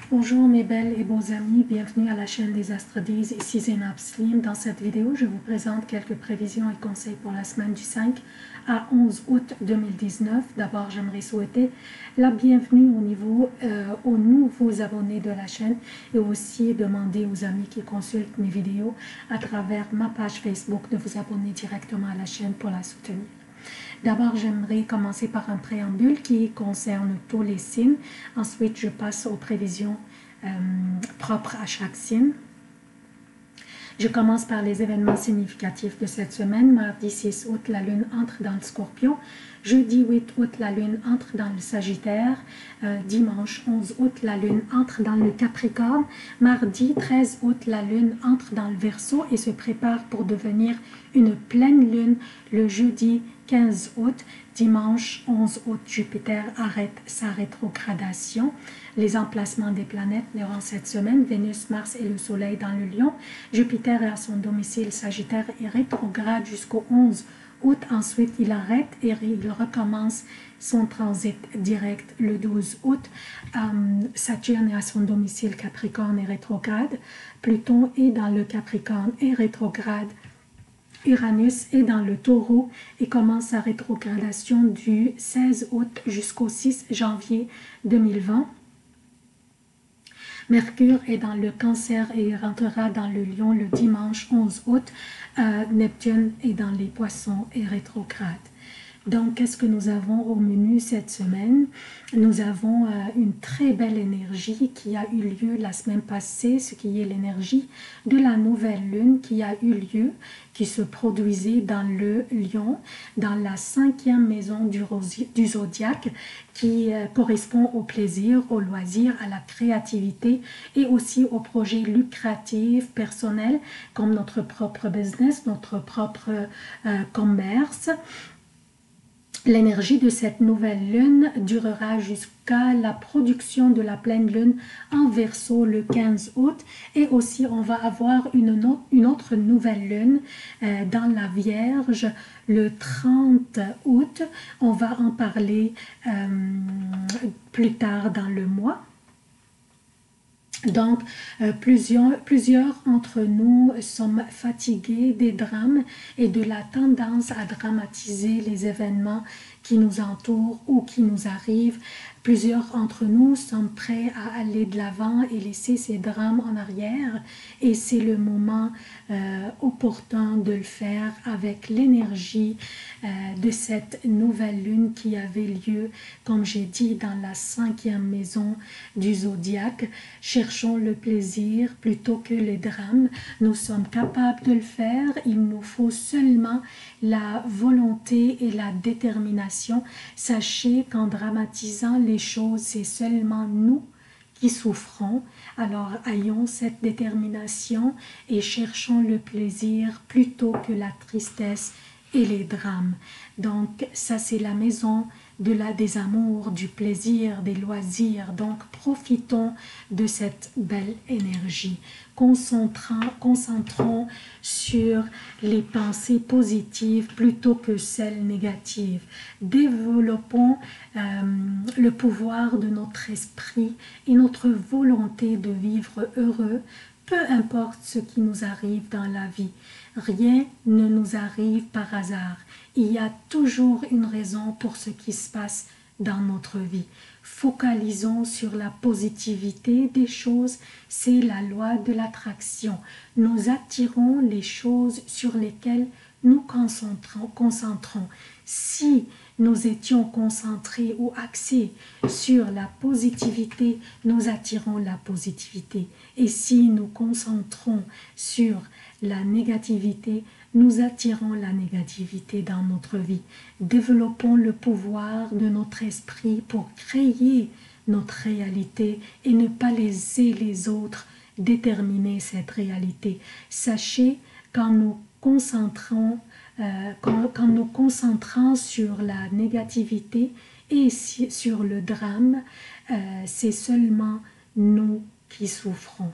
Bonjour mes belles et beaux amis, bienvenue à la chaîne des Astrodies, ici Zénab Slim. Dans cette vidéo, je vous présente quelques prévisions et conseils pour la semaine du 5 à 11 août 2019. D'abord, j'aimerais souhaiter la bienvenue aux nouveaux abonnés de la chaîne et aussi demander aux amis qui consultent mes vidéos à travers ma page Facebook de vous abonner directement à la chaîne pour la soutenir. D'abord, j'aimerais commencer par un préambule qui concerne tous les signes. Ensuite, je passe aux prévisions propres à chaque signe. Je commence par les événements significatifs de cette semaine. Mardi 6 août, la Lune entre dans le Scorpion. Jeudi 8 août, la Lune entre dans le Sagittaire. Dimanche 11 août, la Lune entre dans le Capricorne. Mardi 13 août, la Lune entre dans le Verseau et se prépare pour devenir une pleine Lune le jeudi 15 août. Dimanche 11 août, Jupiter arrête sa rétrogradation. Les emplacements des planètes durant cette semaine, Vénus, Mars et le Soleil dans le Lion. Jupiter est à son domicile Sagittaire et rétrograde jusqu'au 11 août. Ensuite, il arrête et il recommence son transit direct le 12 août. Saturne est à son domicile Capricorne et rétrograde. Pluton est dans le Capricorne et rétrograde. Uranus est dans le Taureau et commence sa rétrogradation du 16 août jusqu'au 6 janvier 2020. Mercure est dans le Cancer et rentrera dans le Lion le dimanche 11 août. Neptune est dans les Poissons et rétrograde. Donc, qu'est-ce que nous avons au menu cette semaine? Nous avons une très belle énergie qui a eu lieu la semaine passée, ce qui est l'énergie de la nouvelle lune qui a eu lieu, qui se produisait dans le Lion, dans la 5e maison du zodiaque, qui correspond au plaisir, au loisir, à la créativité et aussi aux projets lucratifs, personnels, comme notre propre business, notre propre commerce. L'énergie de cette nouvelle lune durera jusqu'à la production de la pleine lune en Verseau le 15 août et aussi on va avoir une autre nouvelle lune dans la Vierge le 30 août. On va en parler plus tard dans le mois. Donc, plusieurs entre nous sommes fatigués des drames et de la tendance à dramatiser les événements qui nous entourent ou qui nous arrivent. Plusieurs d'entre nous sommes prêts à aller de l'avant et laisser ces drames en arrière. Et c'est le moment opportun de le faire avec l'énergie de cette nouvelle lune qui avait lieu, comme j'ai dit, dans la 5e maison du zodiaque. Cherchons le plaisir plutôt que les drames. Nous sommes capables de le faire. Il nous faut seulement la volonté et la détermination. Sachez qu'en dramatisant les choses, c'est seulement nous qui souffrons. Alors ayons cette détermination et cherchons le plaisir plutôt que la tristesse et les drames. Donc ça c'est la maison des amours, du plaisir, des loisirs. Donc profitons de cette belle énergie. Concentrons sur les pensées positives plutôt que celles négatives. Développons le pouvoir de notre esprit et notre volonté de vivre heureux, peu importe ce qui nous arrive dans la vie. Rien ne nous arrive par hasard. Il y a toujours une raison pour ce qui se passe dans notre vie. Focalisons sur la positivité des choses, c'est la loi de l'attraction. Nous attirons les choses sur lesquelles nous concentrons. Si nous étions concentrés ou axés sur la positivité, nous attirons la positivité. Et si nous concentrons sur la négativité, nous attirons la négativité dans notre vie. Développons le pouvoir de notre esprit pour créer notre réalité et ne pas laisser les autres déterminer cette réalité. Sachez qu'en nous concentrant sur la négativité et sur le drame, c'est seulement nous qui souffrons.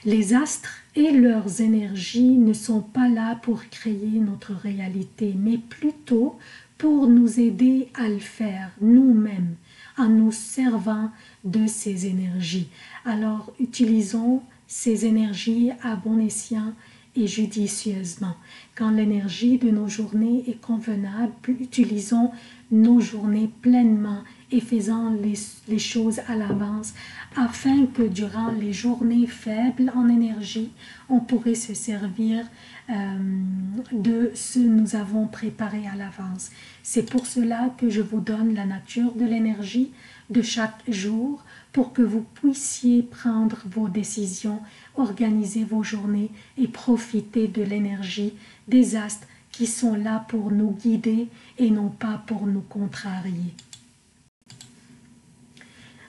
Les astres et leurs énergies ne sont pas là pour créer notre réalité, mais plutôt pour nous aider à le faire nous-mêmes. en nous servant de ces énergies. Alors, utilisons ces énergies à bon escient et judicieusement. Quand l'énergie de nos journées est convenable, utilisons nos journées pleinement et faisant les choses à l'avance afin que durant les journées faibles en énergie, on pourrait se servir de ce que nous avons préparé à l'avance. C'est pour cela que je vous donne la nature de l'énergie de chaque jour pour que vous puissiez prendre vos décisions, organiser vos journées et profiter de l'énergie des astres qui sont là pour nous guider et non pas pour nous contrarier.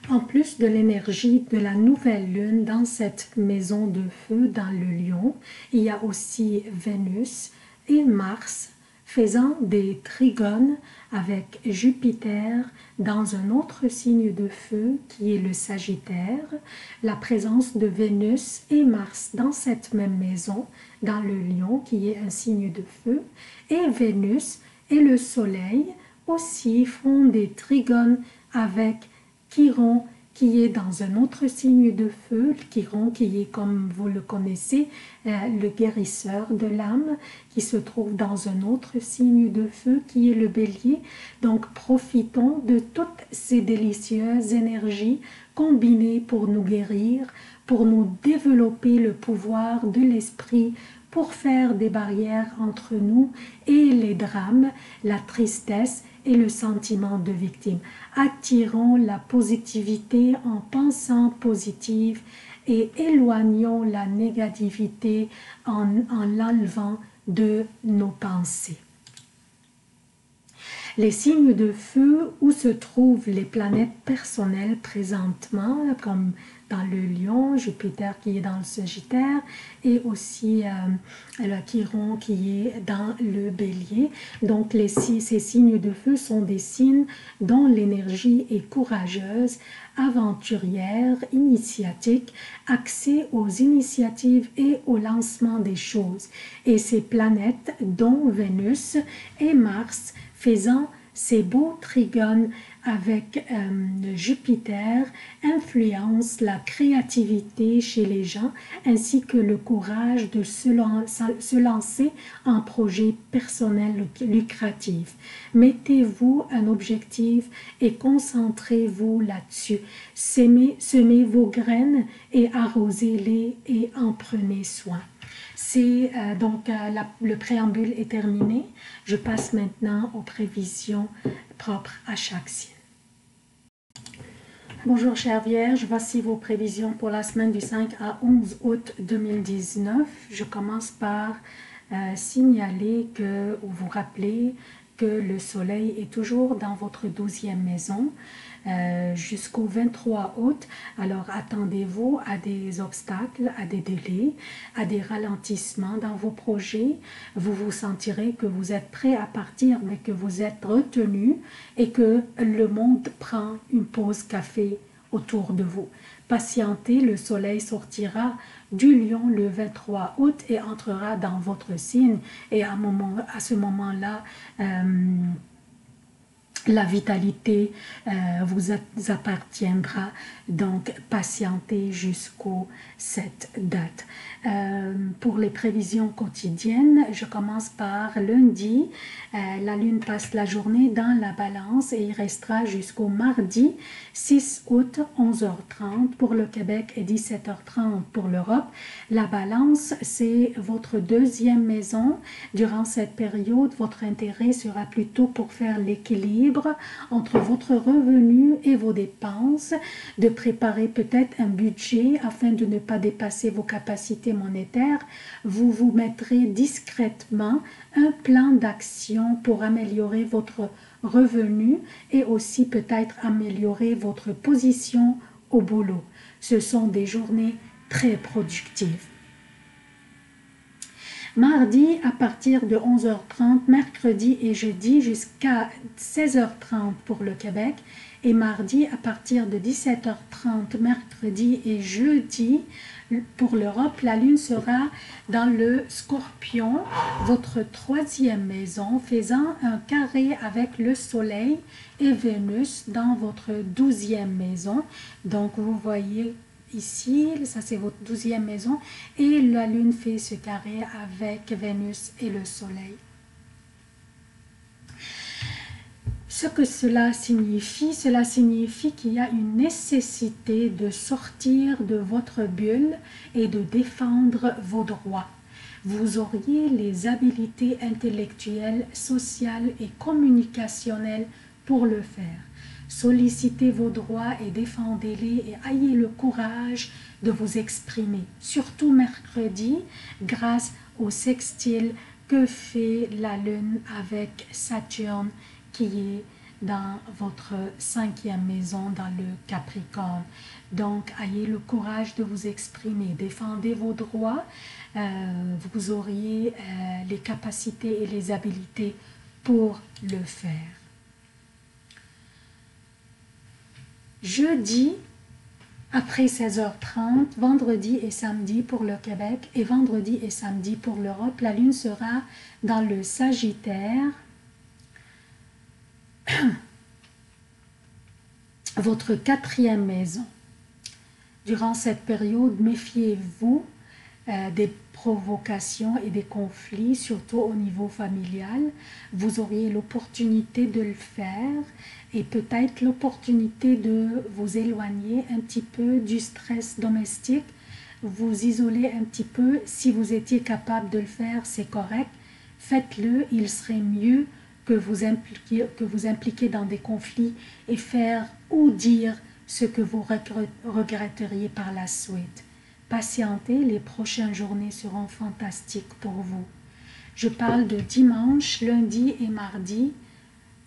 En plus de l'énergie de la nouvelle lune dans cette maison de feu dans le lion, il y a aussi Vénus et Mars faisant des trigones avec Jupiter dans un autre signe de feu qui est le Sagittaire. La présence de Vénus et Mars dans cette même maison, dans le lion qui est un signe de feu, et Vénus et le Soleil aussi font des trigones avec Chiron qui est dans un autre signe de feu, Chiron qui est, comme vous le connaissez, le guérisseur de l'âme, qui se trouve dans un autre signe de feu qui est le Bélier. Donc profitons de toutes ces délicieuses énergies combinées pour nous guérir, pour nous développer le pouvoir de l'esprit, pour faire des barrières entre nous et les drames, la tristesse et le sentiment de victime. Attirons la positivité en pensant positive et éloignons la négativité en l'enlevant de nos pensées. Les signes de feu où se trouvent les planètes personnelles présentement, comme dans le lion, Jupiter qui est dans le Sagittaire et aussi le Chiron qui est dans le Bélier. Donc ces signes de feu sont des signes dont l'énergie est courageuse, aventurière, initiatique, axée aux initiatives et au lancement des choses. Et ces planètes, dont Vénus et Mars, faisant ces beaux trigones avec Jupiter, influencent la créativité chez les gens ainsi que le courage de se lancer en projet personnel lucratif. Mettez-vous un objectif et concentrez-vous là-dessus. Semez vos graines et arrosez-les et en prenez soin. Le préambule est terminé. Je passe maintenant aux prévisions propres à chaque signe. Bonjour chère Vierge, voici vos prévisions pour la semaine du 5 à 11 août 2019. Je commence par signaler ou vous rappeler que le soleil est toujours dans votre 12e maison jusqu'au 23 août. Alors attendez-vous à des obstacles, à des délais, à des ralentissements dans vos projets. Vous vous sentirez que vous êtes prêt à partir, mais que vous êtes retenu et que le monde prend une pause café autour de vous. Patientez, le soleil sortira du lion le 23 août et entrera dans votre signe et à ce moment-là, la vitalité vous appartiendra, donc patientez jusqu'au cette date. Pour les prévisions quotidiennes, je commence par lundi. La lune passe la journée dans la balance et il restera jusqu'au mardi 6 août 11h30 pour le Québec et 17h30 pour l'Europe. La balance, c'est votre deuxième maison. Durant cette période, votre intérêt sera plutôt pour faire l'équilibre entre votre revenu et vos dépenses, de préparer peut-être un budget afin de ne pas dépasser vos capacités monétaires. Vous vous mettrez discrètement un plan d'action pour améliorer votre revenu et aussi peut-être améliorer votre position au boulot. Ce sont des journées très productives. Mardi à partir de 11h30, mercredi et jeudi jusqu'à 16h30 pour le Québec et mardi à partir de 17h30, mercredi et jeudi. Pour l'Europe, la lune sera dans le Scorpion, votre troisième maison, faisant un carré avec le soleil et Vénus dans votre 12e maison. Donc vous voyez ici, ça c'est votre 12e maison, et la lune fait ce carré avec Vénus et le soleil. Ce que cela signifie qu'il y a une nécessité de sortir de votre bulle et de défendre vos droits. Vous auriez les habiletés intellectuelles, sociales et communicationnelles pour le faire. Sollicitez vos droits et défendez-les et ayez le courage de vous exprimer, surtout mercredi, grâce au sextile que fait la Lune avec Saturne qui est dans votre 5e maison, dans le Capricorne. Donc, ayez le courage de vous exprimer, défendez vos droits, vous auriez les capacités et les habiletés pour le faire. Jeudi, après 16h30, vendredi et samedi pour le Québec et vendredi et samedi pour l'Europe, la Lune sera dans le Sagittaire, votre 4e maison. Durant cette période, méfiez-vous des provocations et des conflits, surtout au niveau familial. Vous auriez l'opportunité de le faire et peut-être l'opportunité de vous éloigner un petit peu du stress domestique, vous isoler un petit peu. Si vous étiez capable de le faire, c'est correct. Faites-le, il serait mieux que vous impliquez dans des conflits et faire ou dire ce que vous regretteriez par la suite. Patientez, les prochaines journées seront fantastiques pour vous. Je parle de dimanche, lundi et mardi,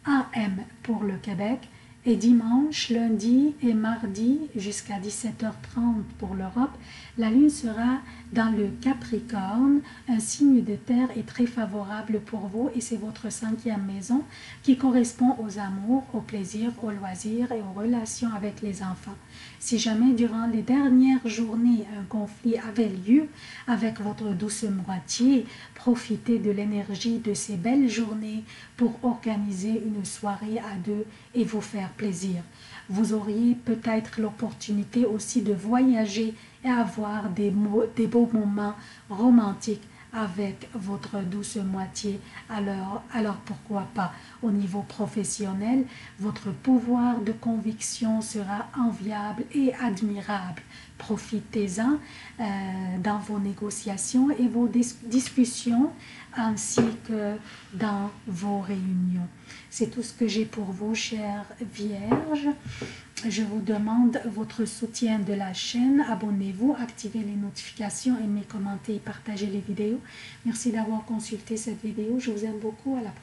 AM pour le Québec, et dimanche, lundi et mardi jusqu'à 17h30 pour l'Europe, la Lune sera dans le Capricorne. Un signe de terre est très favorable pour vous et c'est votre 5e maison qui correspond aux amours, aux plaisirs, aux loisirs et aux relations avec les enfants. Si jamais durant les dernières journées un conflit avait lieu avec votre douce moitié, profitez de l'énergie de ces belles journées pour organiser une soirée à deux et vous faire plaisir. Vous auriez peut-être l'opportunité aussi de voyager et avoir des beaux moments romantiques avec votre douce moitié. Alors pourquoi pas? Au niveau professionnel, votre pouvoir de conviction sera enviable et admirable. Profitez-en dans vos négociations et vos discussions ainsi que dans vos réunions. C'est tout ce que j'ai pour vous, chères vierges. Je vous demande votre soutien de la chaîne. Abonnez-vous, activez les notifications, aimez, commentez et partagez les vidéos. Merci d'avoir consulté cette vidéo. Je vous aime beaucoup. À la prochaine.